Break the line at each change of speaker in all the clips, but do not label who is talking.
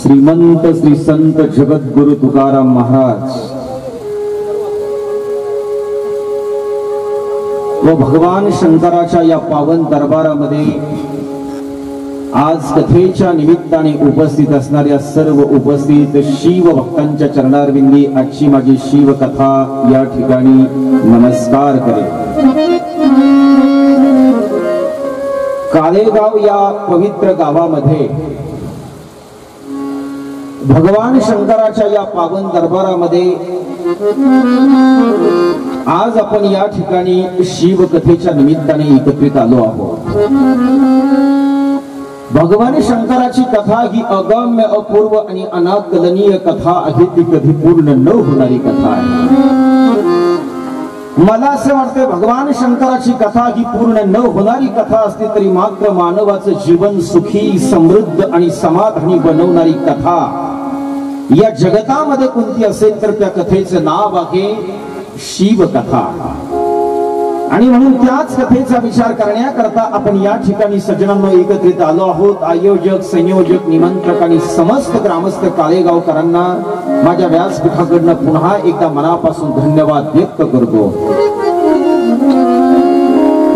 श्रीमंत श्री संत जगद्गुरु तुकाराम महाराज व भगवान शंकराच्या या पावन दरबारामध्ये आज कथेच्या निमित्ताने उपस्थित असणाऱ्या सर्व उपस्थित शिव भक्तांच्या चरणारविंदी आजची माझी शिव कथा या ठिकाणी नमस्कार करे। कालेगाव या पवित्र गावामध्ये भगवान शंकराच्या या पावन दरबारामध्ये आज आपण या ठिकाणी शिव कथेच्या निमित्ताने एकत्रित आलो आहोत। भगवान शंकराची कथा ही अगम्य अपूर्व आणि अनाकलनीय कथा आहे, ती कधी पूर्ण न होणारी कथा आहे। मला असं वाटतं भगवान शंकराची कथा ही पूर्ण न होणारी कथा असते तरी मात्र मानवाचं जीवन सुखी समृद्ध आणि समाधानी बनवणारी कथा या जगतामध्ये कोणती असेल तर त्या कथेचं नाव आहे शिव कथा। आणि म्हणून त्याच कथेचा विचार करण्याकरता आपण या ठिकाणी सज्जनांनो एकत्रित आलो आहोत। आयोजक, संयोजक, निमंत्रक आणि समस्त ग्रामस्थ कालेगावकरांना माझ्या व्यासपीठाकडनं पुन्हा एकदा मनापासून धन्यवाद व्यक्त करतो।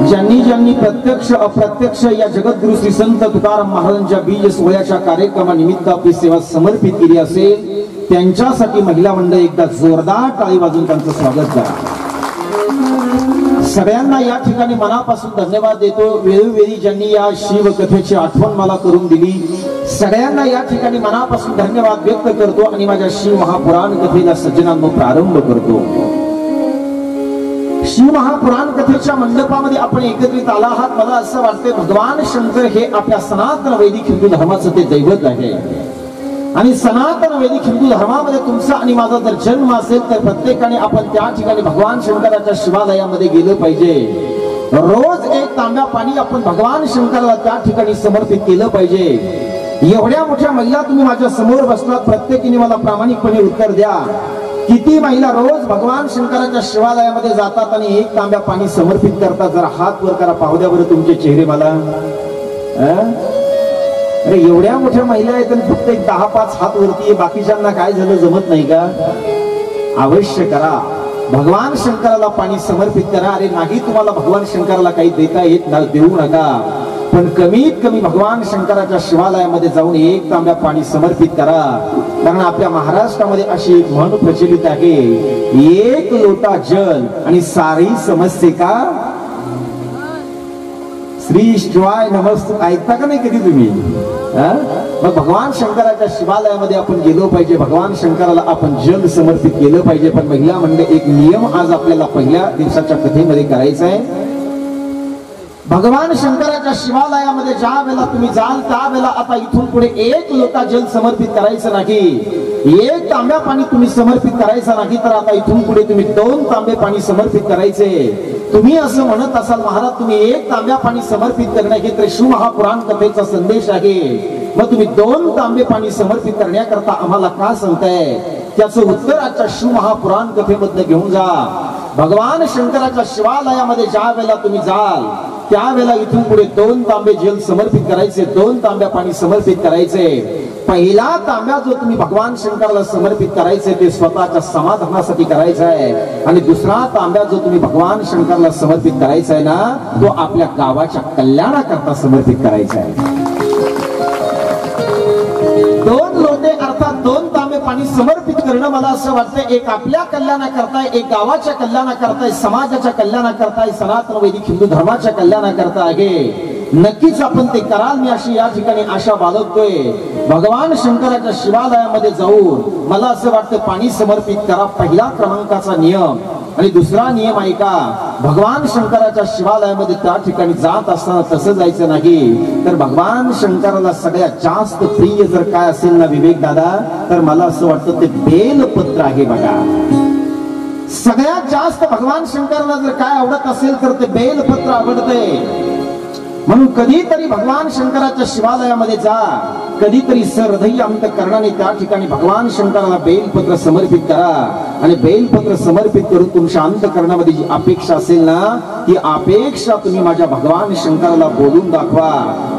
ज्यांनी ज्यांनी प्रत्यक्ष अप्रत्यक्ष या जगद्गुरु श्री संत तुकाराम महाराजांच्या बीज सोहळ्याच्या कार्यक्रमानिमित्त आपली सेवा समर्पित केली असेल त्यांच्यासाठी महिला मंडळ एकदा जोरदार टाळी वाजवून त्यांचं स्वागत करा। सगळ्यांना या ठिकाणी मनापासून धन्यवाद देतो। वेळोवेळी ज्यांनी या शिव कथेची आठवण मला करून दिली सगळ्यांना या ठिकाणी मनापासून धन्यवाद व्यक्त करतो आणि माझ्या शिव महापुराण कथेला सज्जनांनो प्रारंभ करतो। शिव महापुराण कथेच्या मंडपामध्ये आपण एकत्रित आला आहात। मला असं वाटते भगवान शंकर हे आपल्या सनातन वैदिक हिंदू धर्माचं ते दैवत आहे आणि सनातन वैदिक हिंदू धर्मामध्ये तुमचा आणि माझा जर जन्म असेल तर प्रत्येकाने आपण त्या ठिकाणी भगवान शंकराच्या शिवालयामध्ये गेलं पाहिजे। रोज एक तांब्या पाणी आपण भगवान शंकराला त्या ठिकाणी समर्पित केलं पाहिजे। एवढ्या मोठ्या महिला तुम्ही माझ्या समोर बसलात, प्रत्येकीने मला प्रामाणिकपणे उत्तर द्या, किती महिला रोज भगवान शंकराच्या शिवालयामध्ये जातात आणि एक तांब्या पाणी समर्पित करतात? जरा हात वर करा, पाहू द्या बरं तुमचे चेहरे मला। अरे एवढ्या मोठ्या महिला आहेत आणि फक्त एक 10-5 हात वरती, बाकीच्यांना काय झालं, जमत नाही का? अवश्य करा, भगवान शंकराला पाणी समर्पित करा। अरे नाही तुम्हाला भगवान शंकराला काही देता येत ना, देऊ नका, पण कमीत कमी भगवान शंकराच्या शिवालयामध्ये जाऊन एक तांब्या पाणी समर्पित करा। कारण आपल्या महाराष्ट्रामध्ये अशी एक म्हण प्रचलित आहे, एक लोटा जल आणि सारी समस्ये का श्री शिवाय नमस्ते। ऐकता का नाही कधी तुम्ही? मग भगवान शंकराच्या शिवालयामध्ये आपण गेलो पाहिजे, भगवान शंकराला आपण जल समर्पित केलं पाहिजे। पण महिला मंडळ एक नियम आज आपल्याला पहिल्या दिवसाच्या कथेमध्ये करायचा आहे। भगवान शंकराच्या शिवालयामध्ये ज्या वेळेला तुम्ही जाल त्या वेळेला आता इथून पुढे एक लोटा जल समर्पित करायचं नाही, एक तांब्या पाणी तुम्ही समर्पित करायचं नाही, तर आता इथून पुढे तुम्ही 2 तांबे पाणी समर्पित करायचे। तुम्ही असं म्हणत असाल महाराज तुम्ही एक तांब्या पाणी समर्पित करणे हे तर शिवमहापुराण कथेचा संदेश आहे, मग तुम्ही 2 तांबे पाणी समर्पित करण्याकरता आम्हाला का सांगताय? त्याचं उत्तर आजच्या शिवमहापुराण कथेमधनं घेऊन जा. भगवान शंकराच्या शिवालयामध्ये ज्या वेळेला तुम्ही जाल त्यावेळेला इथून पुढे 2 तांबे जल समर्पित करायचे, 2 तांब्या पाणी समर्पित करायचे. पहिला तांब्या जो तुम्ही भगवान शंकराला समर्पित करायचे ते स्वतःच्या समाधानासाठी करायचा आहे, आणि दुसरा तांब्या जो तुम्ही भगवान शंकराला समर्पित करायचा आहे ना तो आपल्या गावाच्या कल्याणाकरता समर्पित करायचा आहे. 2 लोटे अर्थात 2 तांबे पाणी समर्पित करणं मला असं वाटतं एक आपल्या कल्याणाकरता, एक गावाच्या कल्याणाकरता, समाजाच्या कल्याणाकरता, सनातन वैदिक हिंदू धर्माच्या कल्याणाकरता आहे. नक्कीच आपण ते कराल मी अशी या ठिकाणी आशा बाळगतोय. भगवान शंकराच्या शिवालयामध्ये जाऊन मला असं वाटतं पाणी समर्पित करा, पहिला क्रमांकाचा नियम. आणि दुसरा नियम ऐका, भगवान शंकराच्या शिवालयामध्ये त्या ठिकाणी जात असताना तसं जायचं नाही, तर भगवान शंकराला सगळ्यात जास्त प्रिय जर काय असेल ना विवेक दादा, तर मला असं वाटतं ते बेलपत्र आहे बघा. सगळ्यात जास्त भगवान शंकराला जर काय आवडत असेल तर ते बेलपत्र आवडतंय. म्हणून कधीतरी भगवान शंकराच्या शिवालयामध्ये जा, कधीतरी सहृदयी अंतःकरणाने त्या ठिकाणी भगवान शंकराला बेलपत्र समर्पित करा. आणि बेलपत्र समर्पित करून तुमच्या अंतःकरणामध्ये जी अपेक्षा असेल ना ती अपेक्षा तुम्ही माझ्या भगवान शंकराला बोलून दाखवा.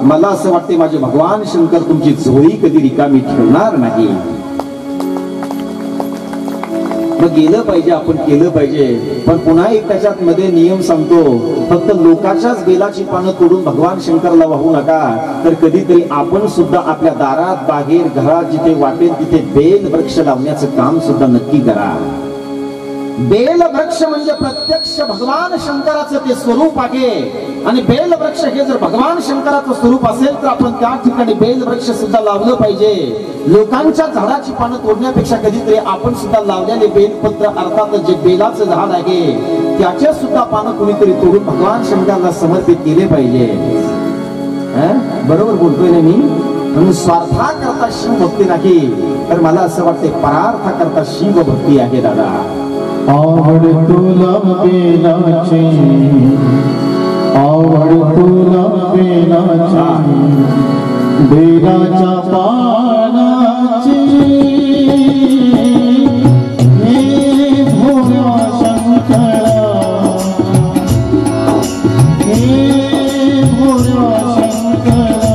मला असं वाटते माझे भगवान शंकर तुमची झोळी कधी रिकामी ठेवणार नाही. मग गेलं पाहिजे, आपण केलं पाहिजे. पण पुन्हा एक त्याच्यात मध्ये नियम सांगतो, फक्त लोकाच्याच बेलाची पानं तोडून भगवान शंकरला वाहू नका, तर कधीतरी आपण सुद्धा आपल्या दारात, बाहेर, घरात जिथे वाटेल तिथे बेल वृक्ष लावण्याचं काम सुद्धा नक्की करा. बेल वृक्ष म्हणजे प्रत्यक्ष भगवान शंकराचं ते स्वरूप आहे. आणि बेल वृक्ष हे जर भगवान शंकराचं स्वरूप असेल तर आपण त्या ठिकाणी बेल वृक्ष सुद्धा लावलं पाहिजे. लोकांच्या झाडाची पानं तोडण्यापेक्षा कधीतरी आपण सुद्धा लावलेले बेलपत्र अर्थात जे बेलाचं झाड आहे त्याचे सुद्धा पानं कुणीतरी तोडून भगवान शंकराला समर्पित केले पाहिजे. बरोबर बोलतोय ना मी? म्हणून स्वार्था करता शिवभक्ती नाही, तर मला असं वाटते परार्था करता शिवभक्ती आहे दादा.
आवड तुला बेलाची, आवड तुला बेलाची, बेलाच्या पानाची, हे भोळा शंकरा, हे भोळा शंकरा,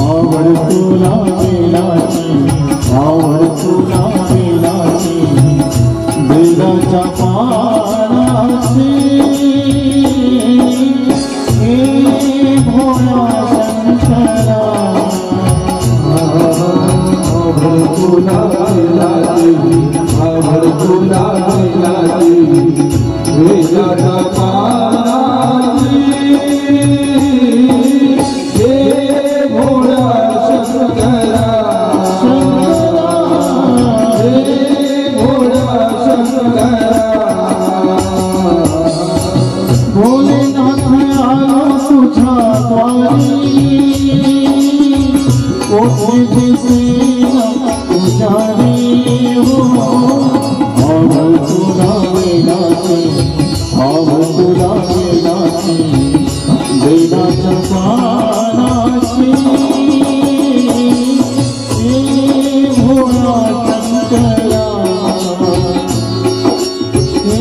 आवड तुला बेलाची, आवड तुला बेलाच्या पानाची, हे भोळा शंकरा, आवड तुला बेलाची, आवड तुला बेलाची, बेलाच्या पानाची, हे भोळा शंकरा, भोलेनाथ आलो तुझ्या द्वारी, कोठे दिसेना पुजारी हो. आवड तुला बेलाची, आवड तुला बेलाची, बेलाच्या पानाची, हे भोळा शंकरा, हे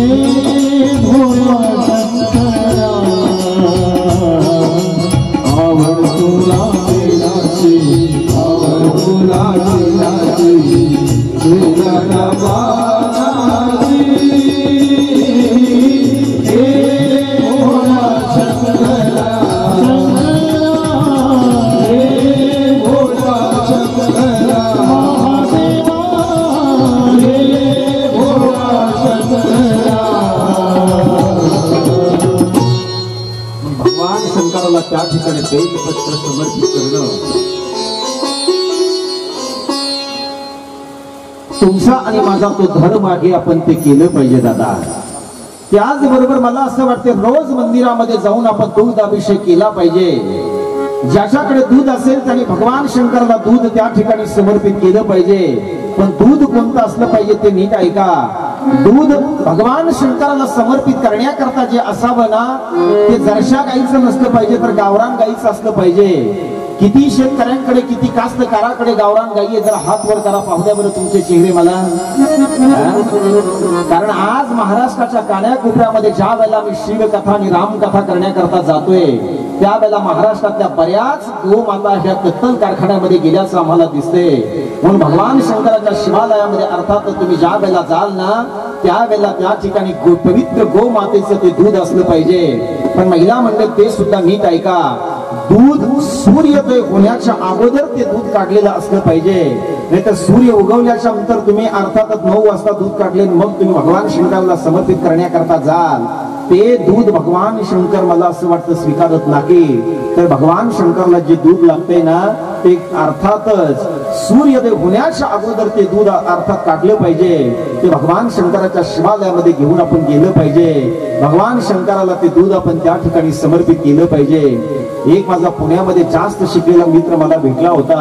भोळा शंकरा, आवड तुला बेलाची, आवड तुला बेलाची, बेलाच्या पानाची, हे भोळा शंकरा, हे भोळा शंकरा, महादेवा, हे भोळा शंकरा.
भगवान शंकराला त्या ठिकाणी बेलपत्र समर्पित करणं तुमचा आणि माझा तो धर्म आहे, आपण ते केलं पाहिजे दादा. त्याचबरोबर मला असं वाटते रोज मंदिरामध्ये जाऊन आपण दूध अभिषेक केला पाहिजे. ज्याच्याकडे दूध असेल त्याने भगवान शंकराला दूध त्या ठिकाणी समर्पित केलं पाहिजे. पण दूध कोणतं असलं पाहिजे ते नीट ऐका. दूध भगवान शंकराला समर्पित करण्याकरता जे असावं ना ते जरशा गाईचं नसलं पाहिजे तर गावरान गाईचं असलं पाहिजे. किती शेतकऱ्यांकडे किती कास्तकाराकडे गावरान गाई आहे, जरा हात वर करा पाहू द्या बरं तुमचे चेहरे मला. कारण आज महाराष्ट्राच्या कान्याकोपऱ्यामध्ये ज्या वेळेला मी शिवकथा आणि रामकथा करण्याकरता जातोय त्यावेळेला महाराष्ट्रातल्या बऱ्याच गोमाता ह्या कत्तल कारखान्यामध्ये गेल्याचं आम्हाला दिसते. म्हणून भगवान शंकराच्या शिवालयामध्ये अर्थात तुम्ही ज्या वेळेला जाल ना त्यावेळेला त्या ठिकाणी पवित्र गोमातेचं ते दूध असलं पाहिजे. पण महिला मंडळ ते सुद्धा नीट ऐका, दूध सूर्योदय होण्याच्या अगोदर ते दूध काढलेलं असलं पाहिजे. नाही तर सूर्य उगवल्याच्या नंतर तुम्ही अर्थातच 9 वाजता दूध काढले मग तुम्ही भगवान शंकराला समर्पित करण्याकरता जाल ते दूध भगवान शंकर मला असं वाटतं स्वीकारत नाही. तर भगवान शंकरला जे दूध लागते ना ते अर्थातच सूर्योदय होण्याच्या अगोदर ते दूध अर्थात काढलं पाहिजे. ते भगवान शंकराच्या शिवालयामध्ये घेऊन आपण गेलं पाहिजे. भगवान शंकराला ते दूध आपण त्या ठिकाणी समर्पित केलं पाहिजे. एक माझा पुण्यामध्ये जास्त शिकलेला मित्र मला भेटला होता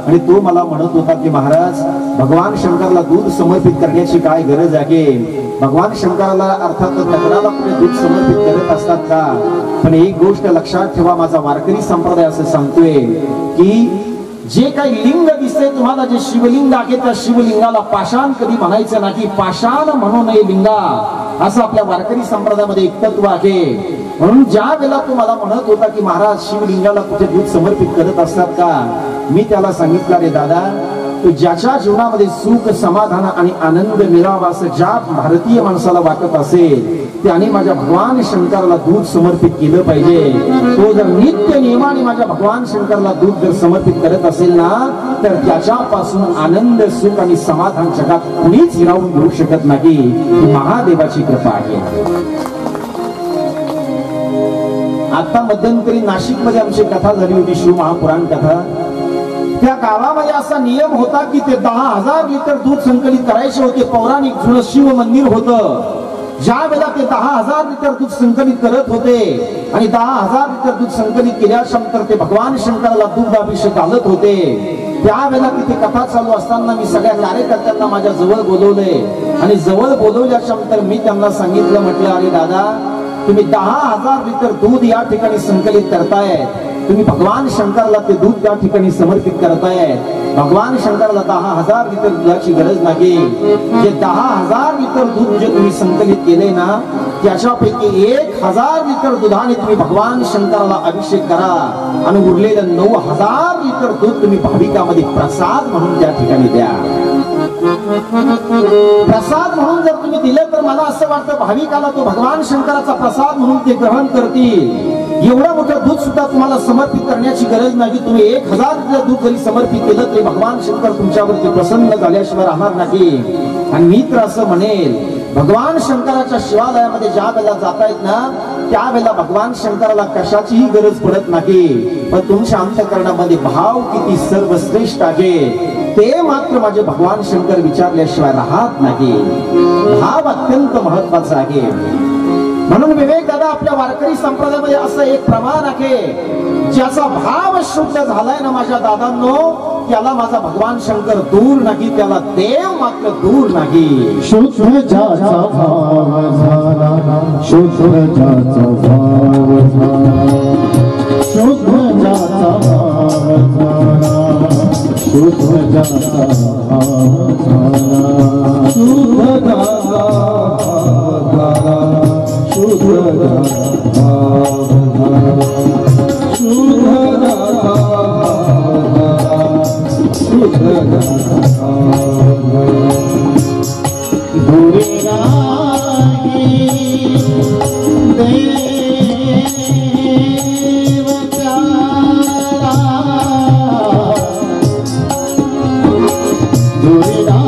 आणि तो मला म्हणत होता की महाराज भगवान शंकराला दूध समर्पित करण्याची काय गरज आहे. भगवान शंकराला अर्थात दगडाला पुढे दूध समर्पित करत असतात का. पण एक गोष्ट लक्षात ठेवा, माझा वारकरी संप्रदाय असं सांगतोय की जे काही लिंग दिसते तुम्हाला जे शिवलिंग आहे त्या शिवलिंगाला पाषाण कधी म्हणायचं नाही. पाषाण म्हणू नये लिंगा असं आपल्या वारकरी संप्रदायामध्ये एक तत्व आहे. म्हणून ज्या वेळेला तो मला म्हणत होता की महाराज शिवलिंगाला कुठे दूध समर्पित करत असतात का, मी त्याला सांगितलं रे दादा तो ज्याच्या जीवनामध्ये सुख समाधान आणि आनंद मिळावा असं ज्या भारतीय माणसाला वाटत असेल त्याने माझ्या भगवान शंकराला दूध समर्पित केलं पाहिजे. तो जर नित्य नियमाने माझ्या भगवान शंकराला दूध जर समर्पित करत असेल ना तर त्याच्यापासून आनंद सुख आणि समाधान जगात कुणीच हिरावून घेऊ शकत नाही. ही महादेवाची कृपा आहे. आता मध्यंतरी नाशिक मध्ये आमची कथा झाली होती, शिव महापुराण कथा. त्या गावामध्ये असा नियम होता की ते 10,000 लिटर दूध संकलित करायचे होते. पौराणिक जुनं शिव मंदिर होतं. ज्या वेळेला ते 10,000 लिटर दूध संकलित करत होते आणि 10,000 लिटर दूध संकलित केल्यानंतर ते भगवान शंकराला दूध अभिषेक घालत होते. त्यावेळेला तिथे कथा चालू असताना मी सगळ्या कार्यकर्त्यांना माझ्या जवळ बोलवले आणि जवळ बोलवल्याच्या नंतर मी त्यांना सांगितलं, म्हटलं अरे दादा तुम्ही 10,000 लिटर दूध या ठिकाणी संकलित करताय. तुम्ही भगवान शंकराला ते दूध त्या ठिकाणी समर्पित करताय. भगवान शंकराला 10,000 लिटर दुधाची गरज नाही. जे 10,000 लिटर दूध जे तुम्ही संकलित केले ना त्याच्यापैकी 1,000 लिटर दुधाने तुम्ही भगवान शंकराला अभिषेक करा आणि उरलेलं 9,000 लिटर दूध तुम्ही भाविकामध्ये प्रसाद म्हणून त्या ठिकाणी द्या. प्रसाद म्हणून जर तुम्ही दिले तर मला असं वाटतं भाविकाला तो भगवान शंकराचा प्रसाद म्हणून ते ग्रहण करतील. एवढं मोठं दूध सुद्धा तुम्हाला समर्पित करण्याची गरज नाही. तुम्ही 1,000 लिटर दूध जरी समर्पित केलं तरी भगवान शंकर तुमच्यावरती प्रसन्न झाल्याशिवाय राहणार नाही. आणि मी तर असं म्हणेल भगवान शंकराच्या शिवालयामध्ये ज्या वेळेला जातायत ना त्यावेळेला भगवान शंकराला कशाचीही गरज पडत नाही. पण तुमच्या अंतःकरणामध्ये भाव किती सर्वश्रेष्ठ आहे ते मात्र माझे भगवान शंकर विचारल्याशिवाय राहत नाही. भाव अत्यंत महत्वाचा आहे. म्हणून विवेक दादा आपल्या वारकरी संप्रदायामध्ये असं एक प्रमाण आहे ज्याचा भाव शुद्ध झालाय ना माझ्या दादांनो त्याला माझा भगवान शंकर दूर नाही, त्याला देव मात्र दूर नाही.
शुद्ध ज्याचा भाव झाला, शुद्ध ज्याचा भाव झाला, शुद्ध ज्याचा भाव झाला, शुद्ध ज्याचा भाव झाला, शुद्ध ज्याचा भाव झाला, शुद्ध ज्याचा भाव झाला, शुद्ध ज्याचा भाव झाला, शुद्ध ज्याचा भाव झाला. दूरी नाही देव त्याला, दूरी नाही देव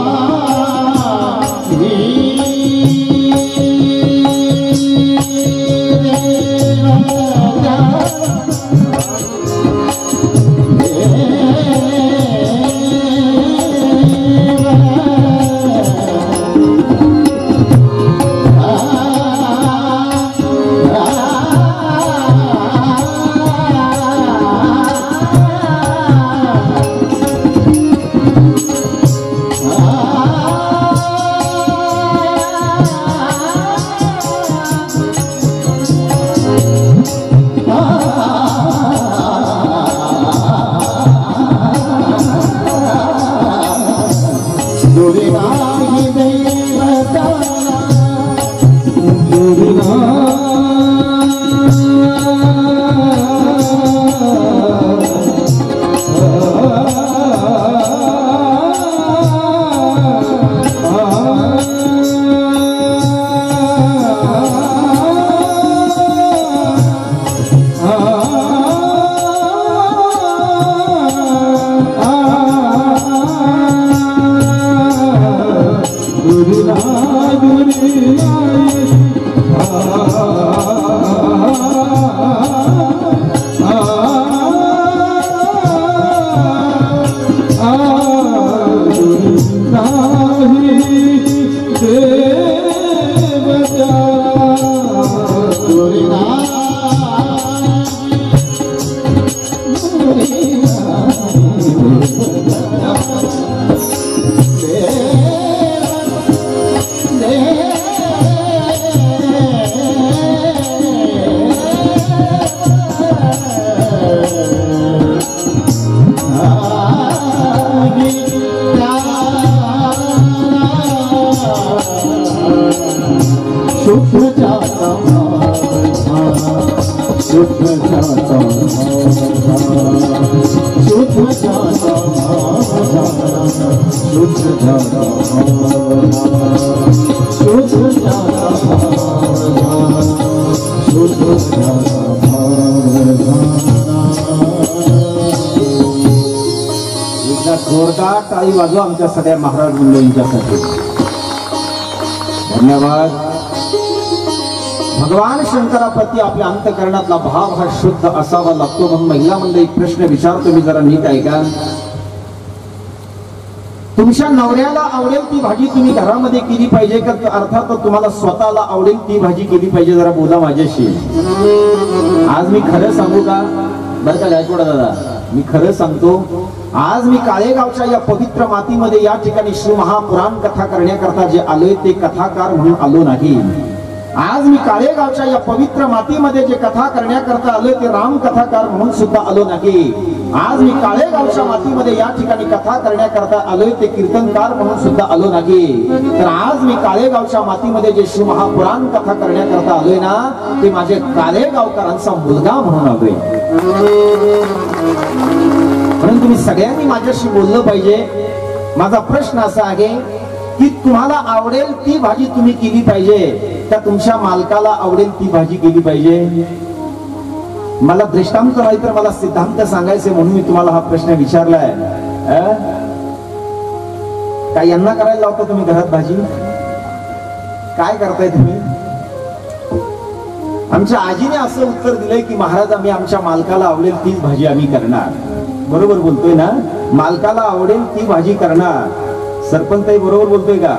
जोरदार टाळी वाजवा आमच्या सगळ्या महाराज मंडळींच्यासाठी. धन्यवाद. भगवान शंकराप्रती आपल्या अंतःकरणातला भाव हा शुद्ध असावा लागतो. म्हणून महिला मंडळी प्रश्न विचारतो मी, जरा नीट ऐका. तुमच्या नवऱ्याला आवडेल ती भाजी तुम्ही घरामध्ये केली पाहिजे का, अर्थात तुम्हाला स्वतःला आवडेल ती भाजी केली पाहिजे? जरा बोला माझ्याशी. आज मी खरं सांगू का बरं का गायकवाड दादा, मी खरं सांगतो. आज मी काळेगावच्या या पवित्र मातीमध्ये या ठिकाणी श्री महापुराण कथा करण्याकरता जे आलोय ते कथाकार म्हणून आलो नाही. आज मी काळेगावच्या या पवित्र मातीमध्ये जे कथा करण्याकरता आलोय ते राम कथाकार म्हणून सुद्धा आलो नाही. आज मी काळेगावच्या मातीमध्ये या ठिकाणी कथा करण्याकरता आलोय ते कीर्तनकार म्हणून सुद्धा आलो नाही. तर आज मी काळेगावच्या मातीमध्ये जे श्री महापुराण कथा करण्याकरता आलोय ना, ते माझे काळेगावकरांचा मुलगा म्हणून आलोय. म्हणून तुम्ही सगळ्यांनी माझ्याशी बोललं पाहिजे. माझा प्रश्न असा आहे की तुम्हाला आवडेल ती भाजी तुम्ही केली पाहिजे का तुमच्या मालकाला आवडेल ती भाजी केली पाहिजे? मला दृष्टांत नाही तर मला सिद्धांत सांगायचे म्हणून मी तुम्हाला हा प्रश्न विचारलाय. काय यांना करायला लावता तुम्ही घरात भाजी? काय करताय तुम्ही? आमच्या आजीने असं उत्तर दिलंय की महाराज आम्ही आमच्या मालकाला आवडेल तीच भाजी आम्ही करणार. बरोबर बोलतोय ना? मालकाला आवडेल ती भाजी करणार. सरपंच बरोबर बोलतोय का?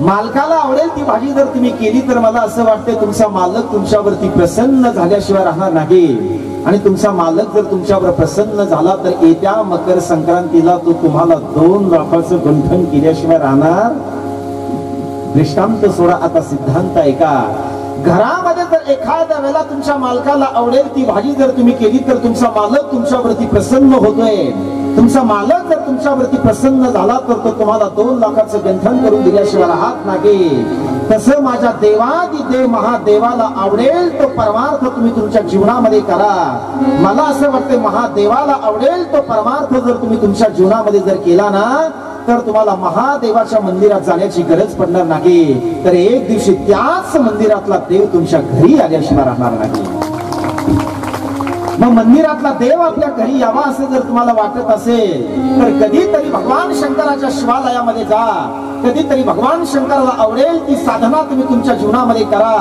मालकाला आवडेल ती भाजी जर तुम्ही केली तर मला असं वाटतंय तुमचा मालक तुमच्यावरती प्रसन्न झाल्याशिवाय राहणार नाही. आणि तुमचा मालक जर तुमच्यावर प्रसन्न झाला तर येत्या मकर संक्रांतीला तो तुम्हाला 2 लाखाचं गंठन केल्याशिवाय राहणार. दृष्टांत सोडा, आता सिद्धांत ऐका. घरामध्ये जर एखाद्या वेळेला तुमच्या मालकाला आवडेल ती भाजी जर तुम्ही केली तर तुमचा मालक तुमच्यावरती प्रसन्न होतोय. तुमचा मालक जर तुमच्यावरती प्रसन्न झाला तर तो तुम्हाला 2 लाखाचं गंठन करून दिल्याशिवाय राहत नाही. तसं माझ्या देवादिदेव महादेवाला आवडेल तो परमार्थ तुम्ही तुमच्या जीवनामध्ये करा. मला असं वाटतं महादेवाला आवडेल तो परमार्थ जर तुम्ही तुमच्या जीवनामध्ये जर केला ना तर तुम्हाला महादेवाच्या मंदिरात जाण्याची गरज पडणार नाही. तर एक दिवशी त्याच मंदिरातला देव तुमच्या घरी आल्याशिवाय राहणार नाही. मग मंदिरातला देव आपल्या घरी यावा असं जर तुम्हाला वाटत असेल तर कधीतरी भगवान शंकराच्या शिवालयामध्ये जा. कधीतरी भगवान शंकराला आवडेल ती साधना तुम्ही तुमच्या जीवनामध्ये करा.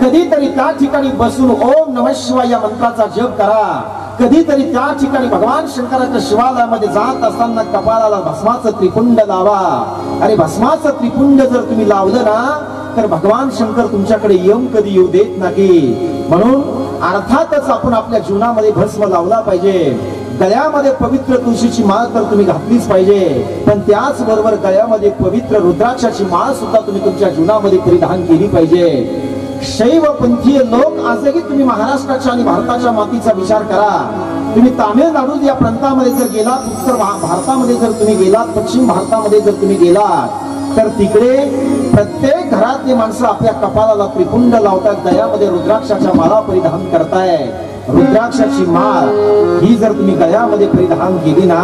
कधीतरी त्या ठिकाणी बसून ओम नमः शिवाय या मंत्राचा जप करा. कधीतरी त्या ठिकाणी भगवान शंकराच्या शिवालयामध्ये जात असताना कपाळाला भस्माचं त्रिपुंड लावा. अरे भस्माचं त्रिपुंड जर तुम्ही लावलं ना तर भगवान शंकर तुमच्याकडे यम कधी येऊ देत नाही. म्हणून अर्थातच आपण आपल्या जीवनामध्ये भस्म लावला पाहिजे. गळ्यामध्ये पवित्र तुळशीची माळ तर तुम्ही घातलीच पाहिजे, पण त्याच बरोबर गळ्यामध्ये पवित्र रुद्राक्षाची माळ सुद्धा तुम्ही तुमच्या जीवनामध्ये परिधान केली पाहिजे. शैवपंथीय लोक आजही तुम्ही महाराष्ट्राच्या आणि भारताच्या मातीचा विचार करा. तुम्ही तामिळनाडू या प्रांतामध्ये जर गेलात, उत्तर भारतामध्ये जर तुम्ही गेलात, पश्चिम भारतामध्ये जर तुम्ही गेलात तर तिकडे प्रत्येक घरातली माणसं आपल्या कपाळाला त्रिपुंड लावतात, गळ्यामध्ये रुद्राक्षाच्या माळा परिधान करताय. रुद्राक्षाची माळ ही जर तुम्ही गळ्यामध्ये परिधान केली ना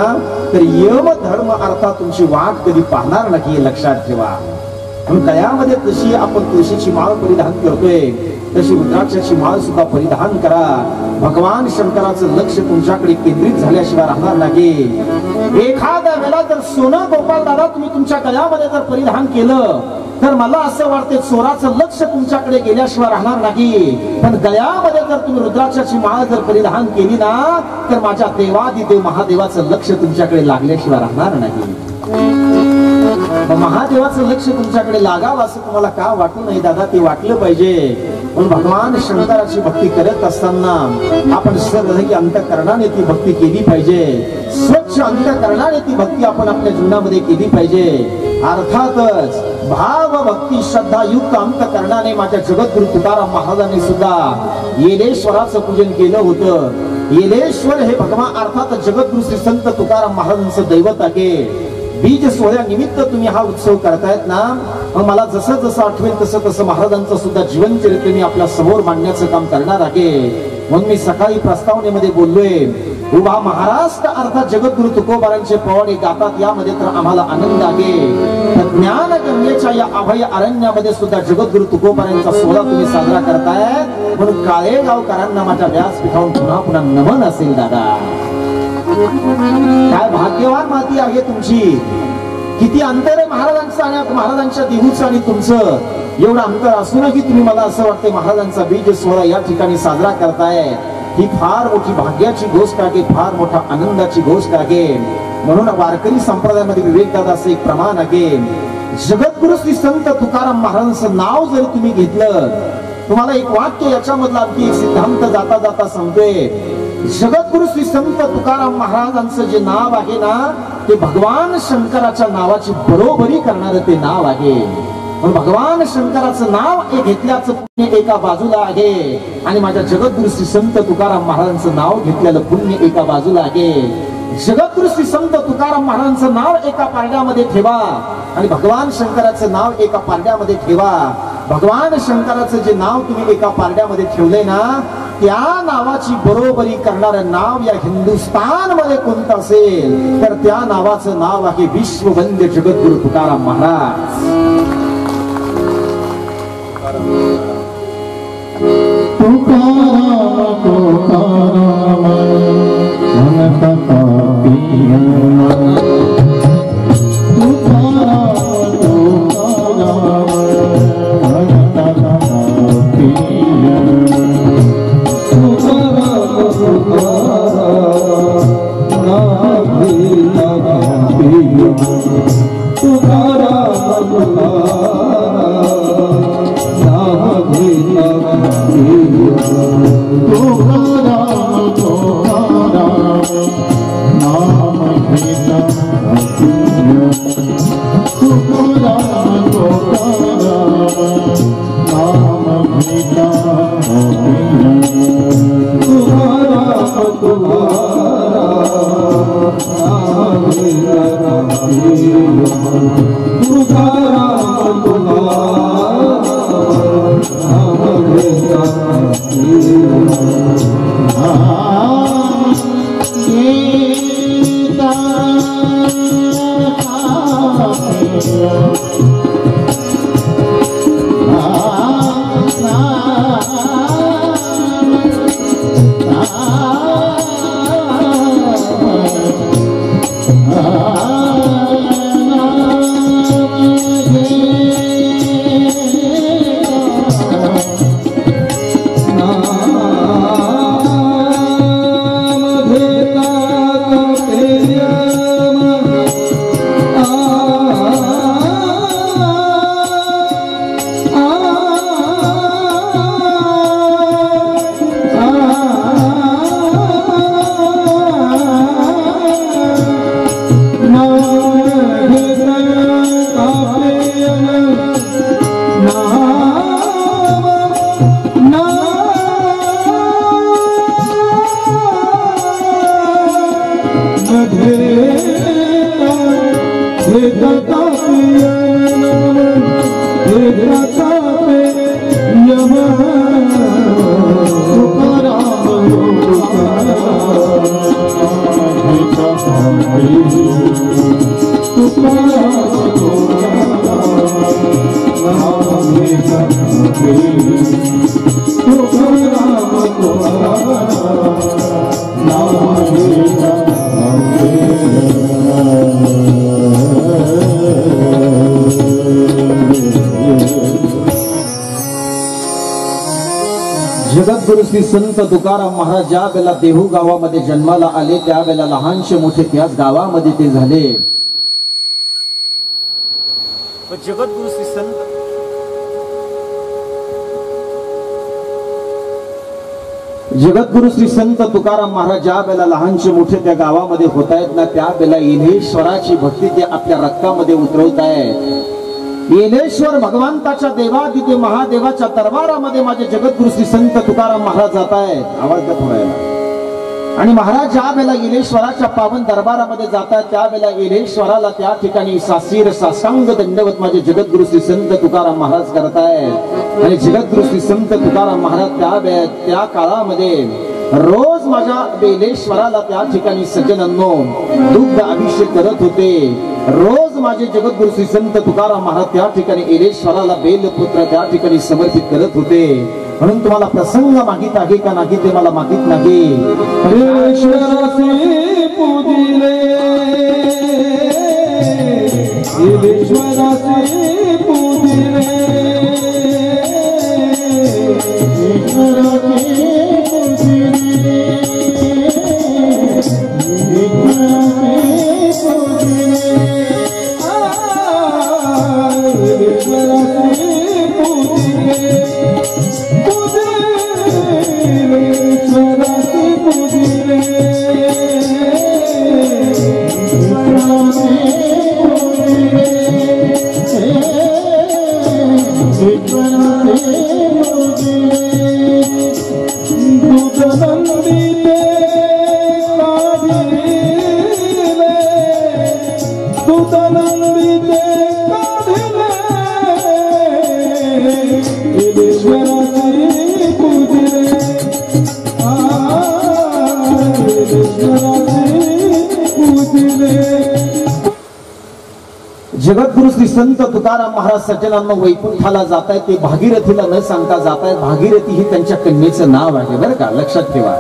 तर यम धर्म अर्थात तुमची वाट कधी पाहणार नाही, लक्षात ठेवा. म्हणून गळ्यामध्ये जशी आपण तुळशीची माळ परिधान करतोय तशी रुद्राक्षाची माळ सुद्धा परिधान करा. भगवान शंकराचं लक्ष तुमच्याकडे केंद्रित झाल्याशिवाय राहणार नाही. एखाद्या वेळेला जर सोनं गोपाल दादा तुम्ही तुमच्या गळ्यामध्ये जर परिधान केलं तर मला असं वाटतं चोराचं लक्ष तुमच्याकडे गेल्याशिवाय राहणार नाही. पण गळ्यामध्ये जर तुम्ही रुद्राक्षाची माळ जर परिधान केली ना तर माझ्या देवादिदेव महादेवाचं लक्ष तुमच्याकडे लागल्याशिवाय राहणार नाही. महादेवाचं लक्ष तुमच्याकडे लागावं असं तुम्हाला का वाटू नाही दादा? ते वाटलं पाहिजे. पण भगवान शंकराची भक्ती करत असताना आपण सर्वही अंतःकरणाने ती भक्ती केली पाहिजे. स्वच्छ अंतःकरणाने ती भक्ती आपण आपल्या जीवनामध्ये केली पाहिजे. अर्थातच भाव भक्ती श्रद्धा युक्त अंतःकरणाने माझ्या जगद्गुरु तुकाराम महाराजांनी सुद्धा येलेश्वराचं पूजन केलं होतं. येलेश्वर हे भगवान अर्थात जगद्गुरु श्री संत तुकाराम महाराजांचं दैवत आहे. बीज सोहळ्या निमित्त तुम्ही हा उत्सव करतायत ना, मग मला जसं जसं आठवेल तसं तसं महाराजांचं सुद्धा जीवन चरित्र मी आपल्या समोर मांडण्याचं काम करणार आहे. मग मी सकाळी प्रस्तावनेमध्ये बोललोय, उभा महाराष्ट्र अर्थात जगद्गुरु तुकोबारांचे पवाडे गातात, यामध्ये तर आम्हाला आनंद आहे. ज्ञान गंगेच्या या अभय अरण्यामध्ये सुद्धा जगद्गुरु तुकोबारांचा सोहळा तुम्ही साजरा करताय, म्हणून काळेगावकरांना माझ्या व्यासपीठावरून पुन्हा पुन्हा नमन असेल दादा. काय भाग्यवान माती आहे तुमची. किती अंतर आहे महाराजांचं आणि महाराजांच्या देहूचं आणि तुमचं. एवढं अंतर असूनही तुम्ही, मला असं वाटतं, महाराजांचा बीज सोहळा या ठिकाणी साजरा करताय. ही फार मोठी भाग्याची गोष्ट आहे, फार मोठा आनंदाची गोष्ट आहे. म्हणून वारकरी संप्रदायामध्ये विवेकदादा असं एक प्रमाण आहे. जगद्गुरु श्री संत तुकाराम महाराजांचं नाव जरी तुम्ही घेतलं, तुम्हाला एक वाक्य याच्यामधला आणखी एक सिद्धांत जाता जाता सांगतोय. जगद्गुरु श्री संत तुकाराम महाराजांचं जे नाव आहे ना, ते भगवान शंकराच्या नावाची बरोबरी करणारं ते नाव आहे. पण भगवान शंकराचं नाव घेतल्याचं पुण्य एका बाजूला आहे आणि माझ्या जगद्गुरु श्री संत तुकाराम महाराजांचं नाव घेतलेलं पुण्य एका बाजूला आहे. जगद्गुरु श्री संत तुकाराम महाराजांचं नाव एका पारड्यामध्ये ठेवा आणि भगवान शंकराचं नाव एका पारड्यामध्ये ठेवा. भगवान शंकराचं जे नाव तुम्ही एका पारड्यामध्ये ठेवलंय ना, त्या नावाची बरोबरी करणारं नाव या हिंदुस्थान मध्ये कोणतं असेल तर त्या नावाचं नाव आहे विश्ववंद्य जगद्गुरु तुकाराम महाराज.
तुकाराम तुकाराम म्हणता पिया, तुकाराम तुकाराम म्हणता पिया, तुकाराम तुकाराम नाम घेता पिया, तुकाराम तुकाराम नाम घेता पिया, तुकाराम तुकाराम नाम घेता पिया, तुकाराम तुकाराम नाम घेता पिया, तुकाराम तुकाराम नाम घेता
जगद्गुरु श्री संत तुकाराम महाराज ज्या वेळेला देहू गावामध्ये जन्माला आले, त्यावेळेला लहानशे मोठे त्याच गावामध्ये ते झाले. व जगद्गुरु श्री संत जगद्गुरु श्री संत तुकाराम महाराज ज्या वेळेला लहानशे मोठे त्या गावामध्ये होत आहेत ना, त्या वेळेला येलेश्वराची भक्ती ते आपल्या रक्तामध्ये उतरवत आहेत। येलेश्वर भगवंताच्या देवादिदेव महादेवाच्या दरबारामध्ये माझे जगद्गुरु श्री संत तुकाराम महाराज जात आहेत। आवाज द्या थोडा। आणि महाराज ज्या वेळेला येलेश्वराच्या पावन दरबारामध्ये जातात त्या वेळेला येलेश्वराला त्या ठिकाणी सासीर सासांग दंडवत माझे जगद्गुरु श्री संत तुकाराम महाराज करतायत। आणि जगद्गुरु श्री संत तुकाराम महाराज त्या काळामध्ये रोज माझ्या येलेश्वराला त्या ठिकाणी सज्जनांनो दुग्ध अभिषेक करत होते। रोज माझे जगद्गुरु श्री संत तुकाराम महाराज त्या ठिकाणी येलेश्वराला बेलपुत्र त्या ठिकाणी समर्पित करत होते। म्हणून तुम्हाला प्रसंग मागित आहे का नाही ते मला मागित नाही।
येलेश्वराचे पूजिले येलेश्वराचे पूजिले
जगद्गुरु श्री संत तुकाराम महाराज सज्जनांना वैकुंठाला जात आहेत। ते भागीरथीला न सांगता जात आहेत। भागीरथी ही त्यांच्या कन्येचं नाव आहे बरं का, लक्षात ठेवा।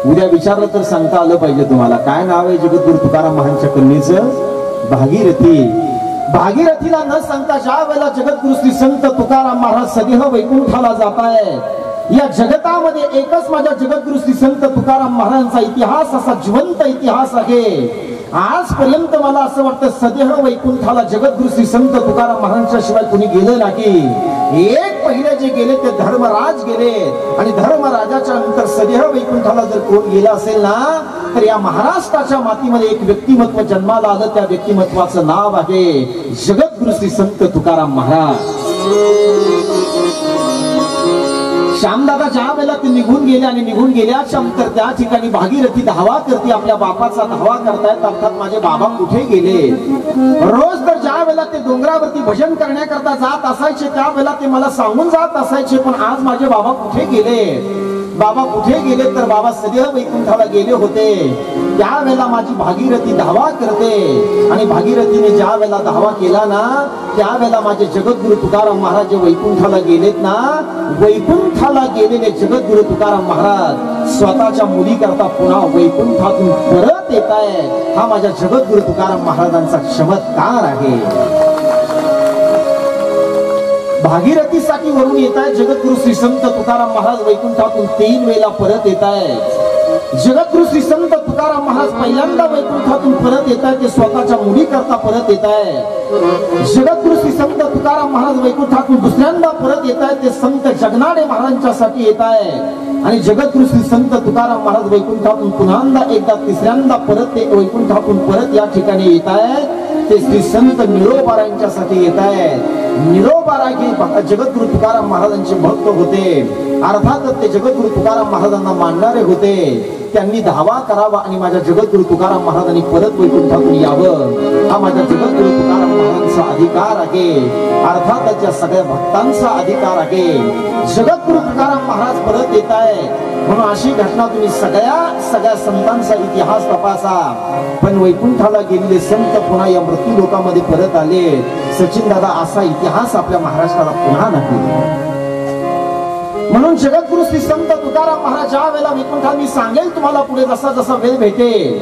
उद्या विचारलं तर सांगता आलं पाहिजे तुम्हाला काय नाव आहे जगद्गुरु तुकाराम महाराजांच्या कन्येचं? भागीरथी। भागीरथीला न सांगता ज्या वेळेला जगद्गुरु श्री संत तुकाराम महाराज सदेह वैकुंठाला जात आहेत, या जगतामध्ये एकच माझ्या जगद्गुरु श्री संत तुकाराम महाराजांचा इतिहास असा जिवंत इतिहास आहे। आजपर्यंत मला असं वाटतं सदेह वैकुंठाला जगद्गुरु श्री संत तुकाराम महाराजांच्या शिवाय कुणी गेलं नाही। एक पहिले जे गेले ते धर्मराज गेले आणि धर्मराजाच्या नंतर सदेह वैकुंठाला जर कोण गेला असेल ना तर या महाराष्ट्राच्या मातीमध्ये एक व्यक्तिमत्व जन्माला आलं। त्या व्यक्तिमत्वाचं नाव आहे जगद्गुरु श्री संत तुकाराम महाराज। श्यामदादा ज्या वेळेला ते निघून गेले आणि निघून गेल्याच्या नंतर त्या ठिकाणी भागीरथी धावा करते, आपल्या बापाचा धावा करतायत। अर्थात माझे बाबा कुठे गेले? रोज तर ज्या वेळेला ते डोंगरावरती भजन करण्याकरता जात असायचे त्या वेळेला ते मला सांगून जात असायचे, पण आज माझे बाबा कुठे गेले? बाबा कुठे गेले तर बाबा सदैव वैकुंठाला गेले होते। त्यावेळेला माझी भागीरथी धावा करते आणि भागीरथीने ज्या वेळेला धावा केला ना त्यावेळेला माझे जगद्गुरु तुकाराम महाराज वैकुंठाला गेलेत ना, वैकुंठाला गेलेले जगद्गुरु तुकाराम महाराज स्वतःच्या मुलीकरता पुन्हा वैकुंठातून परत येत आहे। हा माझ्या जगद्गुरु तुकाराम महाराजांचा चमत्कार आहे। भागीरथीसाठी वरून येत आहे जगद्गुरु श्री संत तुकाराम महाराज वैकुंठातून 3 वेळा परत येत आहे। जगद्गुरु श्री संत तुकाराम महाराज पहिल्यांदा वैकुंठातून परत येत आहे ते स्वतःच्या मुलीकरता परत येत आहे। जगद्गुरु श्री संत तुकाराम महाराज वैकुंठातून दुसऱ्यांदा परत येत आहे ते संत जगनाडे महाराजांच्यासाठी येत आहे। आणि जगद्गुरु श्री संत तुकाराम महाराज वैकुंठातून पुन्हा एकदा तिसऱ्यांदा परत ते वैकुंठातून परत या ठिकाणी येत आहे ते श्री संत निरोबारांच्यासाठी येत आहे। निरोबारागी जगद्गुरु तुकाराम महाराजांचे भक्त होते, अर्थातच ते जगद्गुरु तुकाराम महाराजांना मानणारे होते। त्यांनी धावा करावा आणि माझ्या जगद्गुरु तुकाराम महाराजांनी परत वैकुंठातून यावं हा माझ्या जगद्गुरु तुकाराम महाराजांचा अधिकार आहे, अर्थातच या सगळ्या भक्तांचा अधिकार आहे। जगद्गुरु तुकाराम महाराज परत येत आहे म्हणून अशी घटना तुम्ही सगळ्या संतांचा इतिहास तपासा। पण वैकुंठाला गेलेले संत पुन्हा या मृत्यू लोकामध्ये परत आले। सचिन दादा असा इतिहास आपल्या महाराष्ट्राला पुन्हा नाही। म्हणून जगद्गुरु श्री संत तुकाराम महाराज ज्या वेळेला वैकुंठात मी सांगेल तुम्हाला पुढे जसा जसा वेळ भेटेल,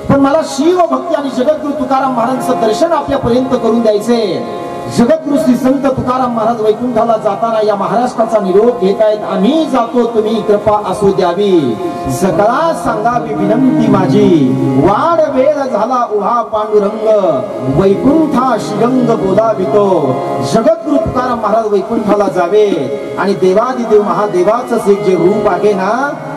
पण मला शिव भक्ती आणि जगद्गुरु तुकाराम महाराजांचं दर्शन आपल्यापर्यंत करून द्यायचे। जगद्गुरु श्री संत तुकाराम महाराज वैकुंठाला जाताना या महाराष्ट्राचा निरोप घेत आहेत. आम्ही जातो तुम्ही कृपा असू द्यावी, सकळा सांगावी विनंती माझी, वाढ वेळ झाला उहा पांडुरंग, वैकुंठा श्रीरंग बोलावितो. जगद्गुरु तुकाराम महाराज वैकुंठाला जावे आणि देवादिदेव महादेवाचं जे रूप आहे ना,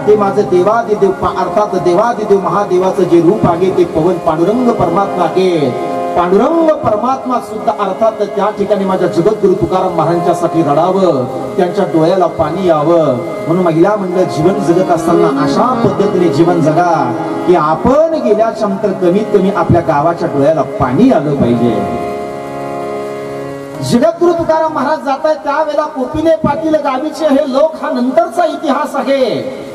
ते माझं देवादिदेव अर्थात देवादिदेव महादेवाचं जे रूप आहे ते पवन पांडुरंग परमात्मा आहे. पांडुरंग परमात्मा सुद्धा अर्थात त्या ठिकाणी माझ्या जगद्गुरु तुकाराम महाराजांसाठी रडावं, त्यांच्या डोळ्याला पाणी यावं. म्हणून महिला मंडळ जीवन जगत असताना अशा पद्धतीने जीवन जगा की आपण गेल्याच्या नंतर कमीत कमी आपल्या गावाच्या डोळ्याला पाणी आलं पाहिजे. जगद्गुरु तुकाराम महाराज जात आहेत त्यावेळेला कोपिने पाटील गावीचे हे लोक हा नंतरचा इतिहास आहे.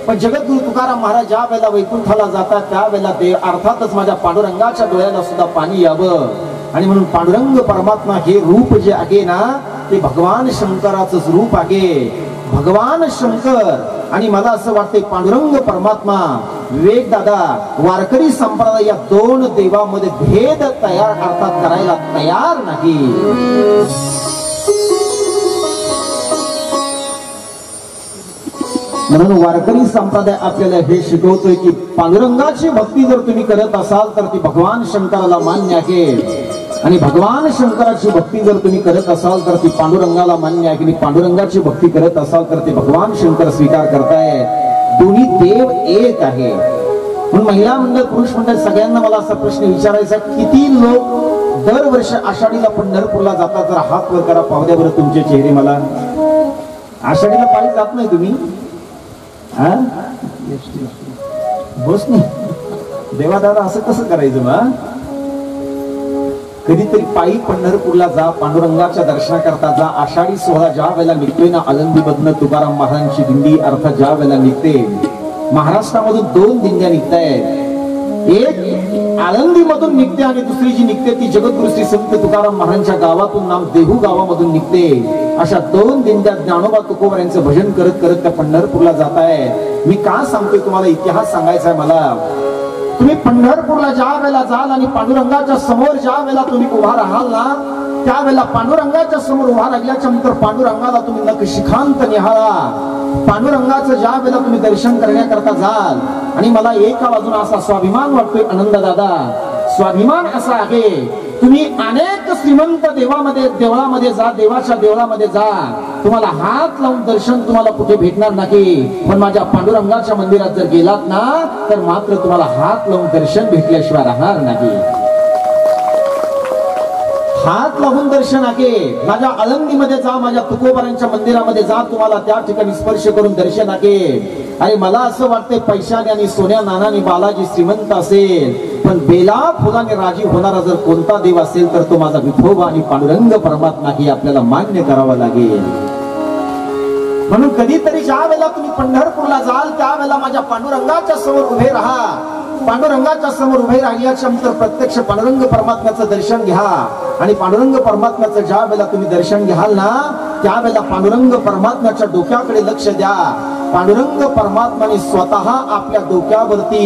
पण जगद्गुरु तुकाराम महाराज ज्या वेळेला वैकुंठाला जातात त्यावेळेला ते अर्थातच माझ्या पांडुरंगाच्या डोळ्याला सुद्धा पाणी यावं. आणि म्हणून पांडुरंग परमात्मा हे रूप जे आहे ना ते भगवान शंकराचंच रूप आहे. भगवान शंकर आणि मला असं वाटतंय पांडुरंग परमात्मा विवेक दादा वारकरी संप्रदाय या दोन देवामध्ये भेद तयार अर्थात करायला तयार नाही. म्हणून वारकरी संप्रदाय आपल्याला हे शिकवतोय की पांडुरंगाची भक्ती जर तुम्ही करत असाल तर ती भगवान शंकराला मान्य आहे, आणि भगवान शंकराची भक्ती जर तुम्ही करत असाल तर ती पांडुरंगाला मान्य आहे. की पांडुरंगाची भक्ती करत असाल तर ते भगवान शंकर स्वीकार करताय. दोन्ही देव एक आहे. म्हणून महिला मंडळ पुरुष मंडळ सगळ्यांना मला असा प्रश्न विचारायचा, किती लोक दरवर्षी आषाढीला पंढरपूरला जातात? जर हात वर करा पाहुद्या बरं तुमचे चेहरे. मला आषाढीला पायी जात नाही तुम्ही? बस नाही देवा दादा असं कसं करायचं बा? कधीतरी पायी पंढरपूरला जा, पांडुरंगाच्या दर्शनाकरता जा. आषाढी सोहळा ज्या वेळेला निघतोय ना आळंदीमधनं तुकाराम महाराजांची दिंडी अर्थात ज्या वेळेला निघते, महाराष्ट्रामधून 2 दिंड्या निघतायत. एक आळंदीमधून निघते आणि दुसरी जी निघते ती जगद्गुरु श्री संत तुकाराम महाराजांच्या गावातून नाम देहू गावामधून निघते. अशा 2 दिंड्या ज्ञानोबा तुकोबर यांचं भजन करत करत त्या पंढरपूरला जात आहे. मी का सांगतोय तुम्हाला? इतिहास सांगायचा आहे मला. तुम्ही पंढरपूरला ज्या वेळेला जाल आणि पांडुरंगाच्या समोर ज्या वेळेला तुम्ही उभा राहाल ना, त्यावेळेला पांडुरंगाच्या समोर उभा राहिल्याच्या नंतर पांडुरंगाला तुम्ही नखशिखांत निहाळा. पांडुरंगाचं ज्या वेळेला तुम्ही दर्शन करण्याकरता जाल आणि मला एका बाजूला असा स्वाभिमान वाटतोय आनंद दादा, स्वाभिमान असा आहे तुम्ही अनेक श्रीमंत देवळामध्ये जा, देवाच्या देवळामध्ये जा, तुम्हाला हात लावून दर्शन तुम्हाला कुठे भेटणार नाही. पण माझ्या पांडुरंगाच्या मंदिरात जर गेलात ना तर मात्र तुम्हाला हात लावून दर्शन भेटल्याशिवाय राहणार नाही. हात लावून दर्शन आहे. माझ्या आळंदीमध्ये जा, माझ्या तुकोबारांच्या मंदिरामध्ये जा, तुम्हाला त्या ठिकाणी स्पर्श करून दर्शन आहे. आणि मला असं वाटतंय पैशाने आणि सोन्या नानाने बालाजी श्रीमंत असेल, पण बेला फुलाने राजी होणारा जर कोणता देव असेल तर तो माझा विठोबा आणि पांडुरंग परमात्मा हे आपल्याला मान्य करावं लागेल. म्हणून कधीतरी ज्या वेळेला तुम्ही पंढरपूरला जाल त्यावेळेला माझ्या पांडुरंगाच्या समोर उभे राहा. पांडुरंगाच्या समोर उभे राहिल्याच्या नंतर प्रत्यक्ष पांडुरंग परमात्म्याचं दर्शन घ्या. आणि पांडुरंग परमात्म्याचं ज्या वेळेला तुम्ही दर्शन घ्याल ना त्यावेळेला पांडुरंग परमात्म्याच्या डोक्याकडे लक्ष द्या. पांडुरंग परमात्म्याने स्वतः आपल्या डोक्यावरती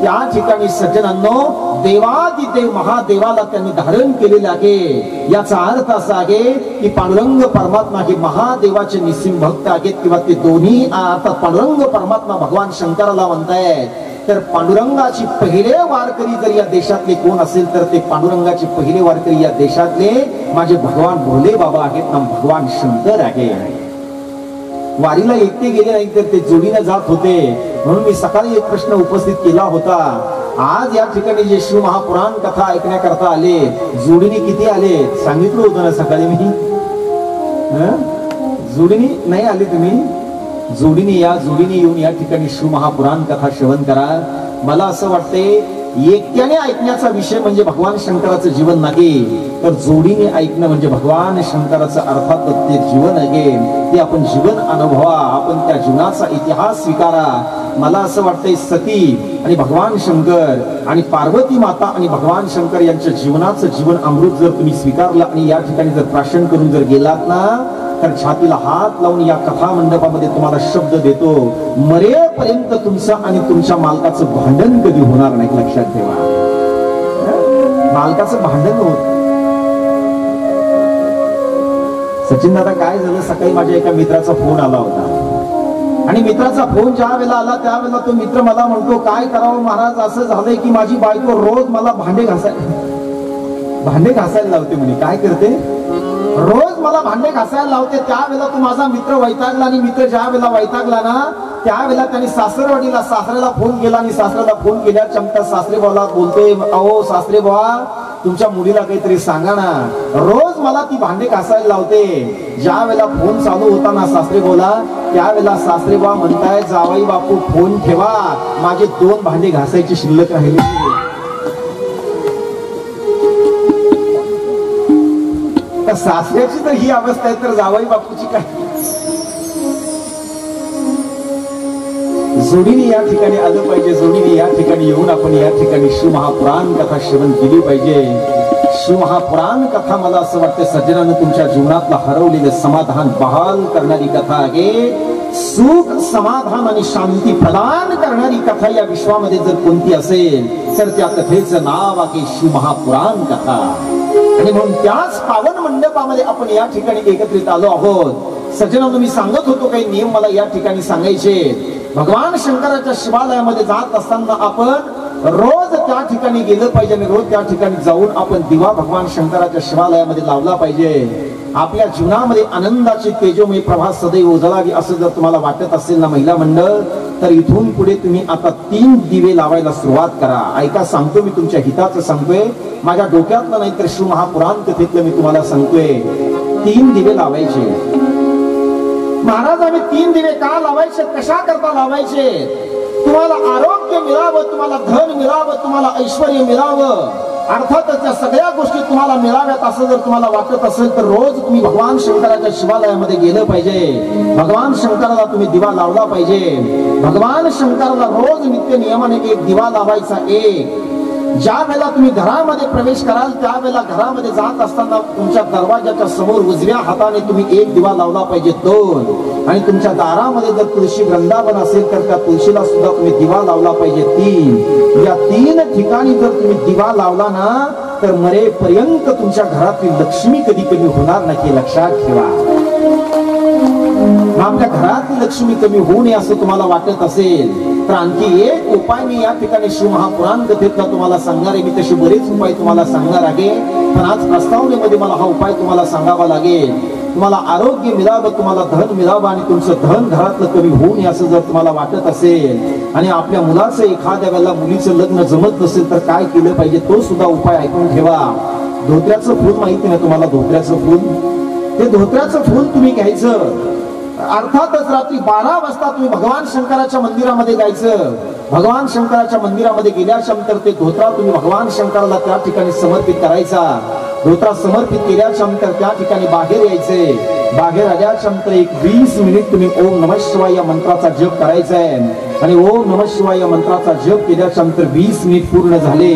त्या ठिकाणी सज्जनांनो देवादिदेव महादेवाला त्यांनी धारण केलेले आहे. याचा अर्थ असा आहे की पांडुरंग परमात्मा हे महादेवाचे निस्सिम भक्त आहेत, किंवा ते दोन्ही अर्थात पांडुरंग परमात्मा भगवान शंकराला म्हणतायत. तर पांडुरंगाची पहिले वारकरी जर या देशातले कोण असेल तर ते पांडुरंगाचे पहिले वारकरी या देशातले माझे भगवान भोले बाबा आहेत ना, भगवान शंकर आहे. वारीला एकटे गेले नाही तर ते जोडीने जात होते. म्हणून मी सकाळी एक प्रश्न उपस्थित केला होता. आज या ठिकाणी जे शिव महापुराण कथा ऐकण्याकरता आले जोडीने किती आले? सांगितलं होतं ना सकाळी मी. जोडीने नाही आले तुम्ही? जोडीने या, जोडीने येऊन या ठिकाणी शिव महापुराण कथा श्रवण करा. मला असं वाटतंय एकट्याने ऐकण्याचा विषय म्हणजे भगवान शंकराचं जीवन नाही, तर जोडीने ऐकणं म्हणजे भगवान शंकराचं अर्थात ते जीवन आहे. ते आपण जीवन अनुभवा, आपण त्या जीवनाचा इतिहास स्वीकारा. मला असं वाटतंय सती आणि भगवान शंकर आणि पार्वती माता आणि भगवान शंकर यांच्या जीवनाचं जीवन अमृत जर तुम्ही स्वीकारलं आणि या ठिकाणी जर प्राशन करून जर गेलात ना तर छातीला हात लावून या कथा मंडपामध्ये तुम्हाला शब्द देतो, मरेपर्यंत तुमचं आणि तुमच्या मालकाचं भांडण कधी होणार नाही. लक्षात ठेवा, मालकाचं भांडण होत सचिन दादा काय झालं, सकाळी माझ्या एका मित्राचा फोन आला होता आणि मित्राचा फोन ज्या वेळेला आला त्यावेळेला तो मित्र मला म्हणतो, काय करावं महाराज, असं झालंय की माझी बायको रोज मला भांडे घासायला लावते म्हणे. काय करते? रोज मला भांडे घासायला लावते. त्यावेळेला तो माझा मित्र वैतागला आणि मित्र ज्या वेळेला वैतागला ना त्यावेळेला त्यांनी सासरवाडीला सासऱ्याला फोन केला आणि सासऱ्याला फोन केल्या चमत्या सासरे भावाला बोलतोय, अहो सासरे भावा तुमच्या मुलीला काहीतरी सांगा ना, रोज मला ती भांडे घासायला लावते. ज्या वेळेला फोन चालू होता ना सासरे बोला, त्यावेळेला सासरे भावा म्हणताय, जावाई बापू फोन ठेवा, माझे 2 भांडे घासायची शिल्लक राहिली. सासऱ्याची तर ही अवस्था आहे तर जावाई बापूची काय? जोडीने या ठिकाणी आलं पाहिजे, जोडीने या ठिकाणी येऊन आपण या ठिकाणी शिवमहापुराण कथा श्रवण केली पाहिजे. शिवमहापुराण कथा मला असं वाटतं सज्जनानं तुमच्या जीवनातलं हरवलेलं समाधान बहाल करणारी कथा आहे. सुख समाधान आणि शांती प्रदान करणारी कथा या विश्वामध्ये जर कोणती असेल तर त्या कथेचं नाव आहे शिवमहापुराण कथा. आणि म्हणून त्याच पावन मंडपामध्ये आपण या ठिकाणी एकत्रित आलो आहोत. सज्जनांनो, मी सांगत होतो काही नियम मला या ठिकाणी सांगायचे. भगवान शंकराच्या शिवालयामध्ये जात असताना आपण रोज त्या ठिकाणी गेलं पाहिजे आणि रोज त्या ठिकाणी जाऊन आपण दिवा भगवान शंकराच्या शिवालयामध्ये लावला पाहिजे. आपल्या जीवनामध्ये आनंदाची तेजोमय प्रभा सदैव उजळावी असं जर तुम्हाला वाटत असेल ना महिला मंडळ, तर इथून पुढे तुम्ही आता 3 दिवे लावायला सुरुवात करा. ऐका, सांगतो मी, तुमच्या हिताचं सांगतोय, माझ्या डोक्यातलं नाही तर शिवमहापुराण कथेतलं मी तुम्हाला सांगतोय. 3 दिवे लावायचे. महाराज आम्ही 3 दिवे का लावायचे, कशा करता लावायचे? तुम्हाला आरोग्य मिळावं, तुम्हाला धन मिळावं, तुम्हाला ऐश्वर मिळावं, अर्थातच त्या सगळ्या गोष्टी तुम्हाला मिळाव्यात असं जर तुम्हाला वाटत असेल तर रोज तुम्ही भगवान शंकराच्या शिवालयामध्ये गेलं पाहिजे. भगवान शंकराला तुम्ही दिवा लावला पाहिजे. भगवान शंकराला रोज नित्य नियमाने 1 दिवा लावायचा. ज्या वेळेला तुम्ही घरामध्ये प्रवेश कराल त्यावेळेला घरामध्ये जात असताना तुमच्या दरवाजाच्या समोर उजव्या हाताने तुम्ही 1 दिवा लावला पाहिजे, 2. आणि तुमच्या दारामध्ये जर तुळशी वृंदावन असेल तर त्या तुळशीला सुद्धा तुम्ही दिवा लावला पाहिजे, 3. या 3 ठिकाणी जर तुम्ही दिवा लावला ना तर मरेपर्यंत तुमच्या घरातील लक्ष्मी कधी कमी होणार नाही, लक्षात ठेवा. आपल्या घरात लक्ष्मी कमी होऊ नये असं तुम्हाला वाटत असेल तर आणखी एक उपाय मी या ठिकाणी शिवमहापुराण कथेतला तुम्हाला सांगणार आहे. मी तसे बरेच उपाय तुम्हाला सांगणार आहे, पण आज प्रस्तावनेमध्ये मला हा उपाय तुम्हाला सांगावा लागेल. तुम्हाला आरोग्य मिळावं, तुम्हाला धन मिळावं आणि तुमचं धन घरातलं कमी होऊ नये असं जर तुम्हाला वाटत असेल आणि आपल्या मुलाचं एखाद्या वेळेला मुलीचं लग्न जमत नसेल तर काय केलं पाहिजे तो सुद्धा उपाय ऐकून ठेवा. धोत्र्याचं फूल माहिती ना तुम्हाला? धोत्र्याचं फूल, ते धोत्र्याचं फूल तुम्ही घ्यायचं. अर्थातच रात्री 12 वाजता तुम्ही भगवान शंकराच्या मंदिरामध्ये जायचं. भगवान शंकराच्या मंदिरामध्ये गेल्याच्या नंतर ते धोत्रा तुम्ही भगवान शंकराला त्या ठिकाणी समर्पित करायचा. धोत्रा समर्पित केल्याच्या नंतर त्या ठिकाणी बाहेर यायचे. बाहेर आल्याच्या नंतर 20 मिनिट तुम्ही ओम नमः शिवाय या मंत्राचा जप करायचा आहे. आणि ओम नमः शिवाय या मंत्राचा जप केल्याच्या नंतर 20 मिनिट पूर्ण झाले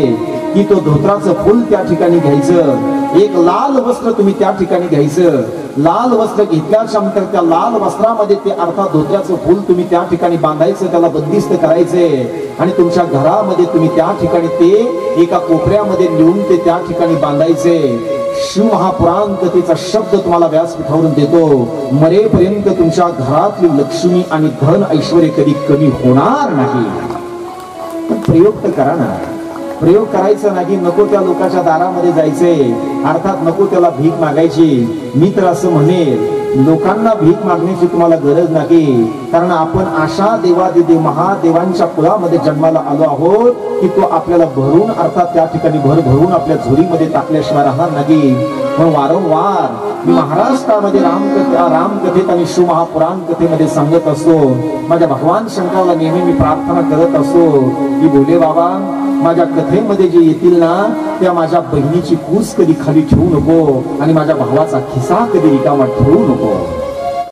की तो धोत्राचं फुल त्या ठिकाणी घ्यायचं. एक लाल वस्त्र तुम्ही त्या ठिकाणी घ्यायचं. लाल वस्त्र घेतल्याच्या नंतर त्या लाल वस्त्रामध्ये ते अर्थात धोत्र्याचं फुल तुम्ही त्या ठिकाणी बांधायचं, त्याला बंदिस्त करायचे आणि तुमच्या घरामध्ये तुम्ही त्या ठिकाणी ते एका कोपऱ्यामध्ये लिहून ते त्या ठिकाणी बांधायचे. शिवमहापुराण कथेचा शब्द तुम्हाला व्यासपीठावरून देतो, मरेपर्यंत तुमच्या घरातली लक्ष्मी आणि धन ऐश्वर्य कधी कमी होणार नाही. पण प्रयोग तर करा ना. प्रयोग करायचा नाही, नको त्या लोकांच्या दारामध्ये जायचे, अर्थात नको त्याला भीक मागायची. मी तर असं म्हणेल, लोकांना भीक मागण्याची तुम्हाला गरज नाही, कारण आपण अशा देवादिदेव महादेवांच्या कुळामध्ये जन्माला आलो आहोत की तो आपल्याला भरून अर्थात त्या ठिकाणी भरून आपल्या झोळीमध्ये टाकल्याशिवाय राहणार नाही. म्हणून वारंवार मी महाराष्ट्रामध्ये रामकथेत आणि शिवमहापुराण कथेमध्ये सांगत असतो, माझ्या भगवान शंकराला नेहमी मी प्रार्थना करत असतो की भोले बाबा, माझ्या कथेमध्ये जे येतील ना त्या माझ्या बहिणीची कूस कधी खाली ठेवू नको आणि माझ्या भावाचा खिसा कधी रिकामा ठेवू नको.